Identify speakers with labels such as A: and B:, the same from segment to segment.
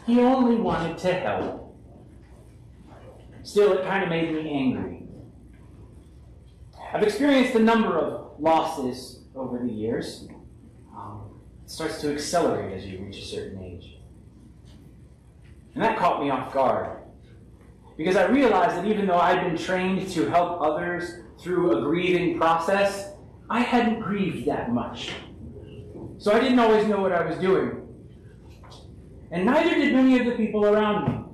A: He only wanted to help. Still, it kind of made me angry. I've experienced a number of losses over the years. It starts to accelerate as you reach a certain age. And that caught me off guard. Because I realized that even though I'd been trained to help others through a grieving process, I hadn't grieved that much. So I didn't always know what I was doing. And neither did many of the people around me.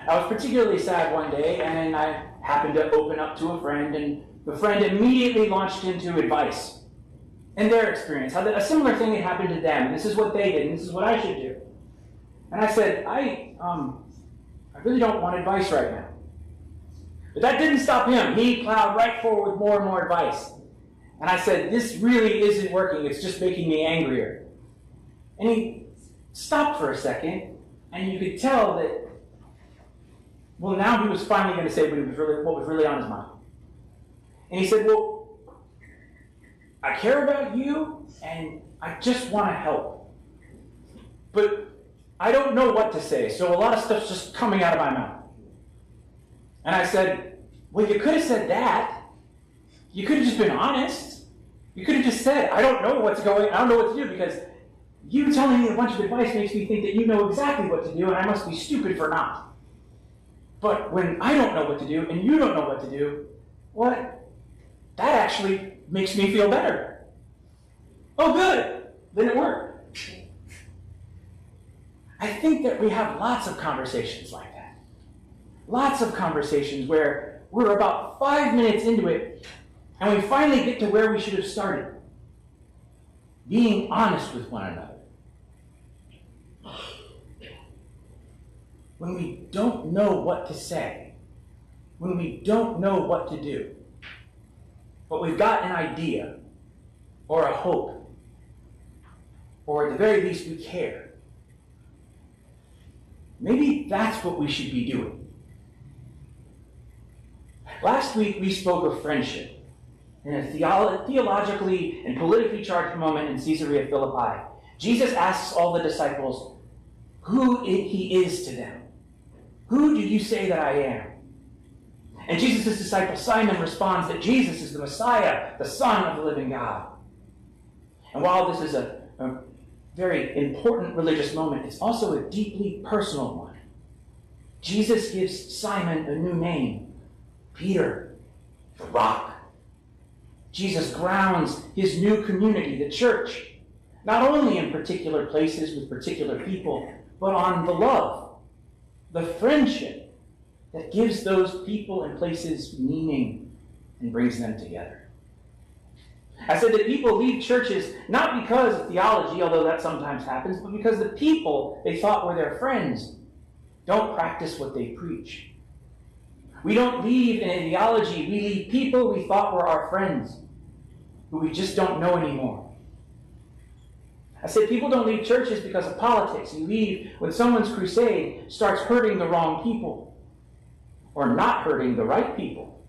A: I was particularly sad one day, and I happened to open up to a friend, and the friend immediately launched into advice and their experience, how a similar thing had happened to them. This is what they did, and this is what I should do. And I said, I really don't want advice right now. But that didn't stop him. He plowed right forward with more and more advice. And I said, this really isn't working. It's just making me angrier. And he stopped for a second, and you could tell that, well, now he was finally going to say what was really on his mind. And he said, well, I care about you, and I just want to help. But I don't know what to say, so a lot of stuff's just coming out of my mouth. And I said, well, you could have said that. You could have just been honest. You could have just said, I don't know what's going on. I don't know what to do, because you telling me a bunch of advice makes me think that you know exactly what to do, and I must be stupid for not. But when I don't know what to do, and you don't know what to do, what? That actually makes me feel better. Oh, good. Then it worked. I think that we have lots of conversations like that. Lots of conversations where we're about 5 minutes into it, and we finally get to where we should have started. Being honest with one another. When we don't know what to say, when we don't know what to do, but we've got an idea, or a hope, or at the very least we care. Maybe that's what we should be doing. Last week we spoke of friendship in a theologically and politically charged moment in Caesarea Philippi. Jesus asks all the disciples who he is to them. Who do you say that I am? And Jesus' disciple Simon responds that Jesus is the Messiah, the Son of the living God. And while this is a very important religious moment, it's also a deeply personal one. Jesus gives Simon a new name, Peter, the rock. Jesus grounds his new community, the church, not only in particular places with particular people, but on the love, the friendship that gives those people and places meaning and brings them together. I said that people leave churches not because of theology, although that sometimes happens, but because the people they thought were their friends don't practice what they preach. We don't leave an ideology, we leave people we thought were our friends, who we just don't know anymore. I said people don't leave churches because of politics. You leave when someone's crusade starts hurting the wrong people, or not hurting the right people.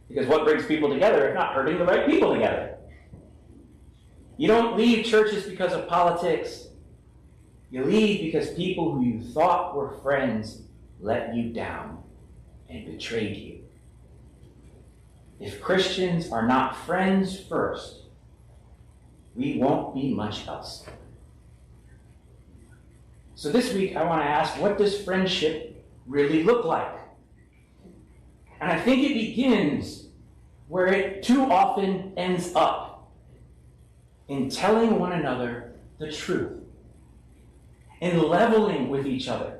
A: Because what brings people together if not hurting the right people together? You don't leave churches because of politics. You leave because people who you thought were friends let you down and betrayed you. If Christians are not friends first, we won't be much else. So this week I want to ask, what does friendship really look like? And I think it begins where it too often ends up, in telling one another the truth, in leveling with each other.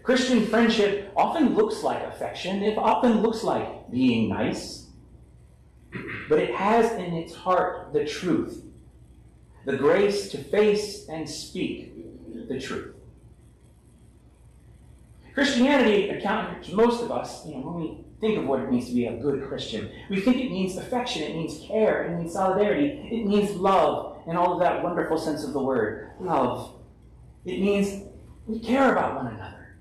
A: Christian friendship often looks like affection. It often looks like being nice. But it has in its heart the truth, the grace to face and speak the truth. Christianity accounts for most of us, when we think of what it means to be a good Christian, we think it means affection, it means care, it means solidarity, it means love, and all of that wonderful sense of the word, love. It means we care about one another.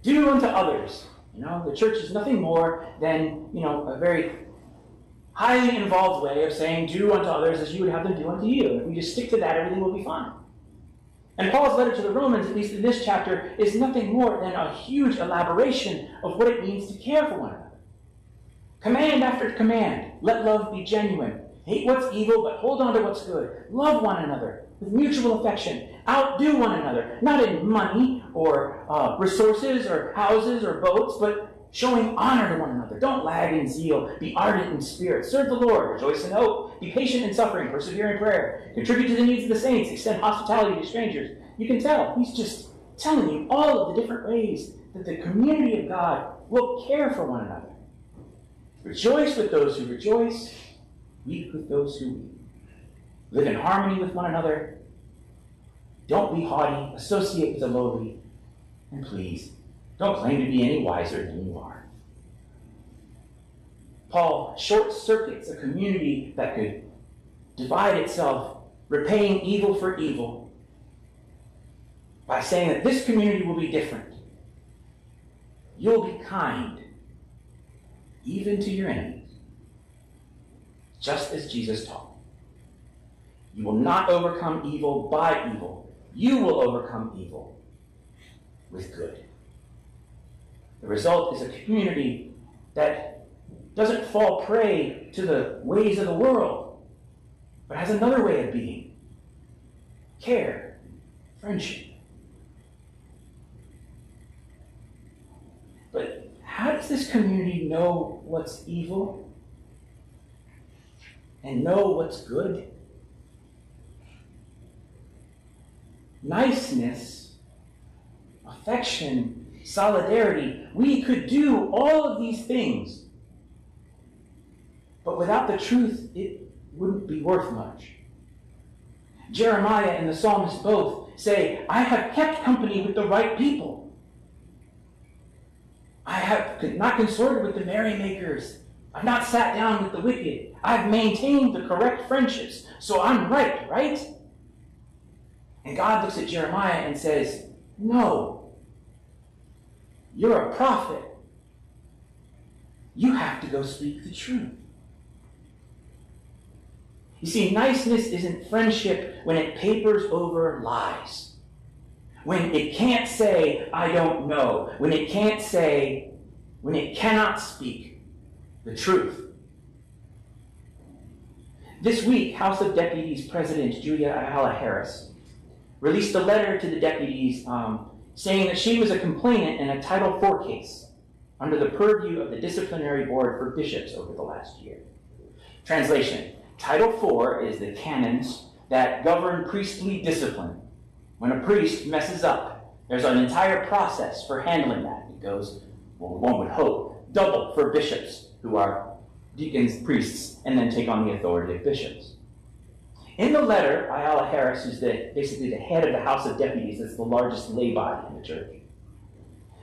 A: Do unto others. The church is nothing more than, a very highly involved way of saying, do unto others as you would have them do unto you. And if we just stick to that, everything will be fine. And Paul's letter to the Romans, at least in this chapter, is nothing more than a huge elaboration of what it means to care for one another. Command after command, let love be genuine. Hate what's evil, but hold on to what's good. Love one another with mutual affection. Outdo one another, not in money or resources or houses or boats, but showing honor to one another. Don't lag in zeal. Be ardent in spirit. Serve the Lord. Rejoice in hope. Be patient in suffering. Persevere in prayer. Contribute to the needs of the saints. Extend hospitality to strangers. You can tell. He's just telling you all of the different ways that the community of God will care for one another. Rejoice with those who rejoice. Weep with those who weep. Live in harmony with one another. Don't be haughty. Associate with the lowly. And please, don't claim to be any wiser than you are. Paul short-circuits a community that could divide itself, repaying evil for evil, by saying that this community will be different. You'll be kind, even to your enemies, just as Jesus taught. You will not overcome evil by evil. You will overcome evil with good. The result is a community that doesn't fall prey to the ways of the world, but has another way of being. Care, friendship. But how does this community know what's evil and know what's good? Niceness, affection, solidarity. We could do all of these things, but without the truth, it wouldn't be worth much. Jeremiah and the psalmist both say, I have kept company with the right people. I have not consorted with the merrymakers. I've not sat down with the wicked. I've maintained the correct friendships, so I'm right? And God looks at Jeremiah and says, no, you're a prophet. You have to go speak the truth. You see, niceness isn't friendship when it papers over lies. When it can't say, I don't know. When it cannot speak the truth. This week, House of Deputies President Julia Ayala Harris released a letter to the deputies saying that she was a complainant in a Title IV case under the purview of the Disciplinary Board for Bishops over the last year. Translation: Title IV is the canons that govern priestly discipline. When a priest messes up, there's an entire process for handling that. It goes, well, one would hope, double for bishops who are deacons, priests, and then take on the authority of bishops. In the letter, Ayala Harris, who's basically the head of the House of Deputies, that's the largest lay body in the church,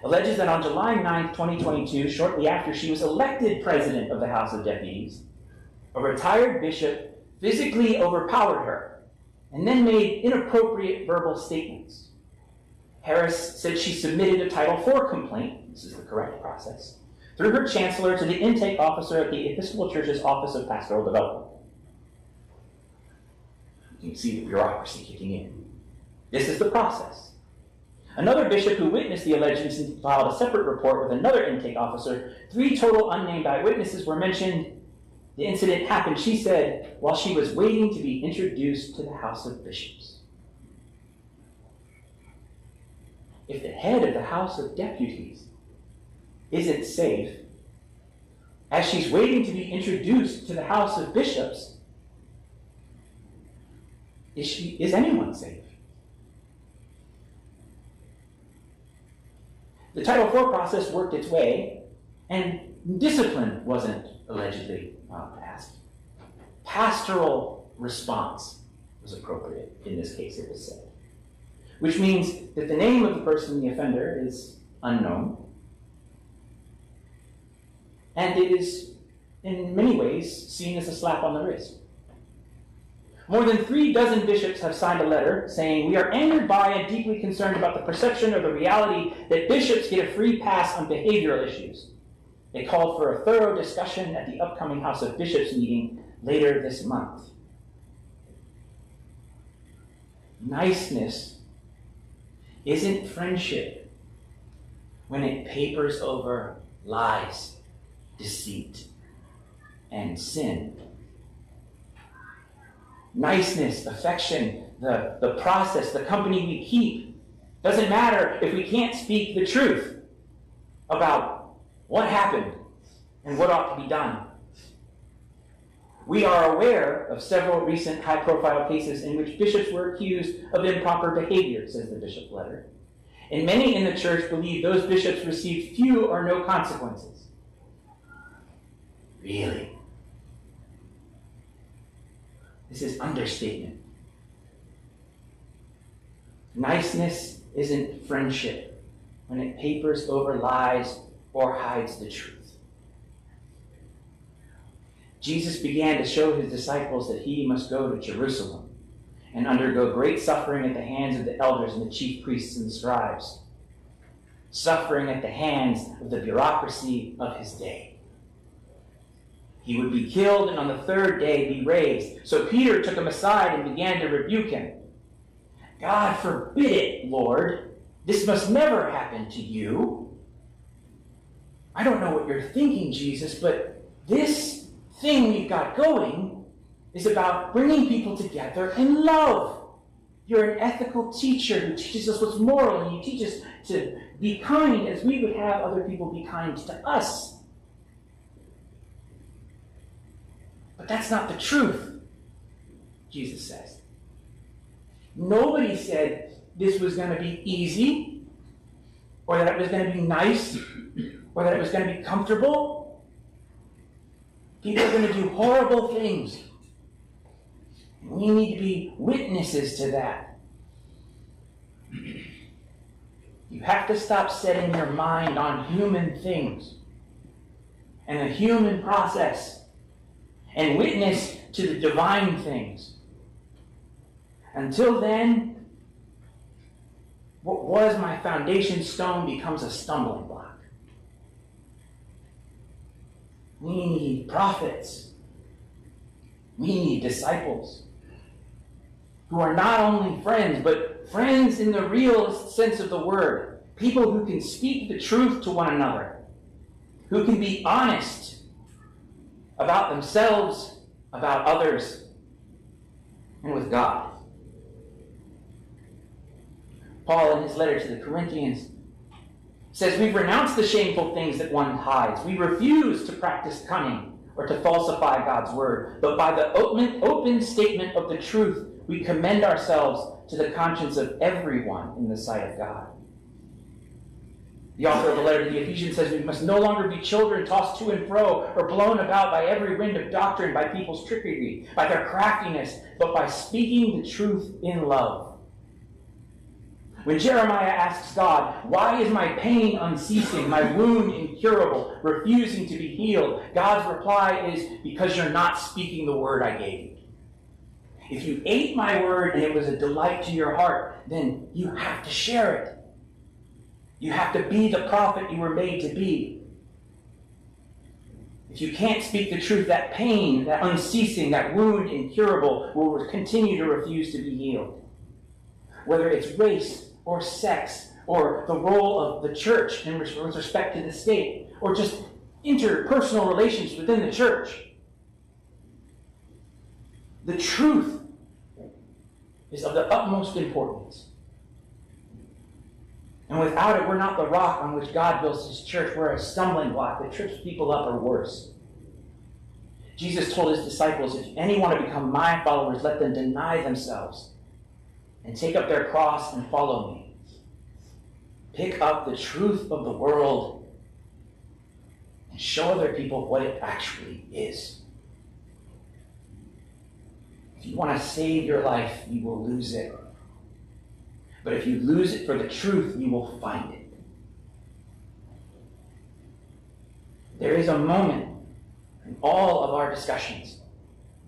A: alleges that on July 9th, 2022, shortly after she was elected president of the House of Deputies, a retired bishop physically overpowered her and then made inappropriate verbal statements. Harris said she submitted a Title IV complaint, this is the correct process, through her chancellor to the intake officer at the Episcopal Church's Office of Pastoral Development. You can see the bureaucracy kicking in. This is the process. Another bishop who witnessed the alleged incident filed a separate report with another intake officer. 3 total unnamed eyewitnesses were mentioned. The incident happened, she said, while she was waiting to be introduced to the House of Bishops. If the head of the House of Deputies isn't safe, as she's waiting to be introduced to the House of Bishops, is anyone safe? The Title IV process worked its way, and discipline wasn't allegedly passed. Pastoral response was appropriate. In this case, it was said. Which means that the name of the person, the offender, is unknown. And it is, in many ways, seen as a slap on the wrist. More than 36 bishops have signed a letter saying, we are angered by and deeply concerned about the perception or the reality that bishops get a free pass on behavioral issues. They called for a thorough discussion at the upcoming House of Bishops meeting later this month. Niceness isn't friendship when it papers over lies, deceit, and sin. Niceness, affection, the process, the company we keep, doesn't matter if we can't speak the truth about what happened and what ought to be done. We are aware of several recent high-profile cases in which bishops were accused of improper behavior, says the bishop letter. And many in the church believe those bishops received few or no consequences. Really? This is understatement. Niceness isn't friendship when it papers over lies or hides the truth. Jesus began to show his disciples that he must go to Jerusalem and undergo great suffering at the hands of the elders and the chief priests and the scribes. Suffering at the hands of the bureaucracy of his day. He would be killed and on the third day be raised. So Peter took him aside and began to rebuke him. God forbid it, Lord. This must never happen to you. I don't know what you're thinking, Jesus, but this thing we've got going is about bringing people together in love. You're an ethical teacher who teaches us what's moral, and you teach us to be kind as we would have other people be kind to us. But that's not the truth, Jesus says. Nobody said this was going to be easy, or that it was going to be nice, or that it was going to be comfortable. People are going to do horrible things. We need to be witnesses to that. You have to stop setting your mind on human things and the human process and witness to the divine things. Until then, what was my foundation stone becomes a stumbling block. We need prophets. We need disciples who are not only friends, but friends in the real sense of the word. People who can speak the truth to one another, who can be honest about themselves, about others, and with God. Paul, in his letter to the Corinthians, says, we've renounced the shameful things that one hides. We refuse to practice cunning or to falsify God's word. But by the open statement of the truth, we commend ourselves to the conscience of everyone in the sight of God. The author of the letter to the Ephesians says we must no longer be children tossed to and fro or blown about by every wind of doctrine, by people's trickery, by their craftiness, but by speaking the truth in love. When Jeremiah asks God, why is my pain unceasing, my wound incurable, refusing to be healed? God's reply is, because you're not speaking the word I gave you. If you ate my word and it was a delight to your heart, then you have to share it. You have to be the prophet you were made to be. If you can't speak the truth, that pain, that unceasing, that wound incurable will continue to refuse to be healed. Whether it's race, or sex, or the role of the church with respect to the state, or just interpersonal relations within the church. The truth is of the utmost importance. And without it, we're not the rock on which God builds his church. We're a stumbling block that trips people up or worse. Jesus told his disciples, if any want to become my followers, let them deny themselves and take up their cross and follow me. Pick up the truth of the world and show other people what it actually is. If you want to save your life, you will lose it. But if you lose it for the truth, you will find it. There is a moment in all of our discussions,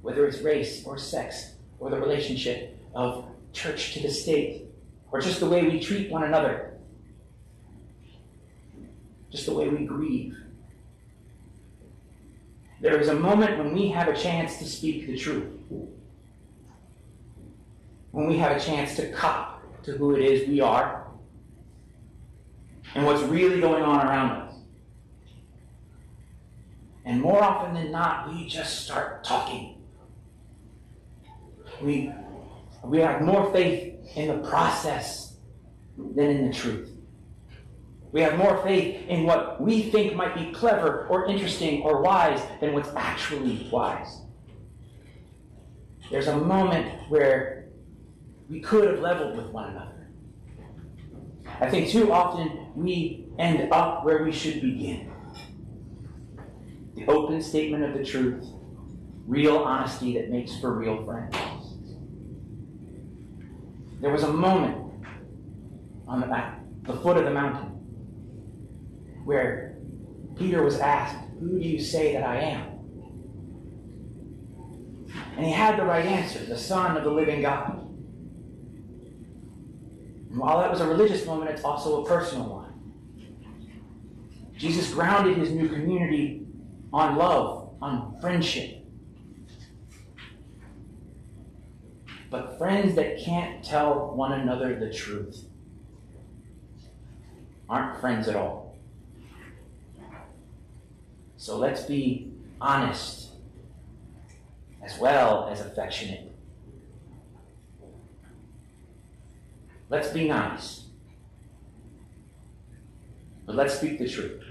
A: whether it's race or sex or the relationship of church to the state, or just the way we treat one another, just the way we grieve. There is a moment when we have a chance to speak the truth, when we have a chance to cop to who it is we are, and what's really going on around us. And more often than not, we just start talking. We have more faith in the process than in the truth. We have more faith in what we think might be clever or interesting or wise than what's actually wise. There's a moment where we could have leveled with one another. I think too often we end up where we should begin. The open statement of the truth, real honesty that makes for real friends. There was a moment on the foot of the mountain where Peter was asked, "Who do you say that I am?" And he had the right answer, the Son of the living God. And while that was a religious moment, it's also a personal one. Jesus grounded his new community on love, on friendship. But friends that can't tell one another the truth aren't friends at all. So let's be honest as well as affectionate. Let's be nice, but let's speak the truth.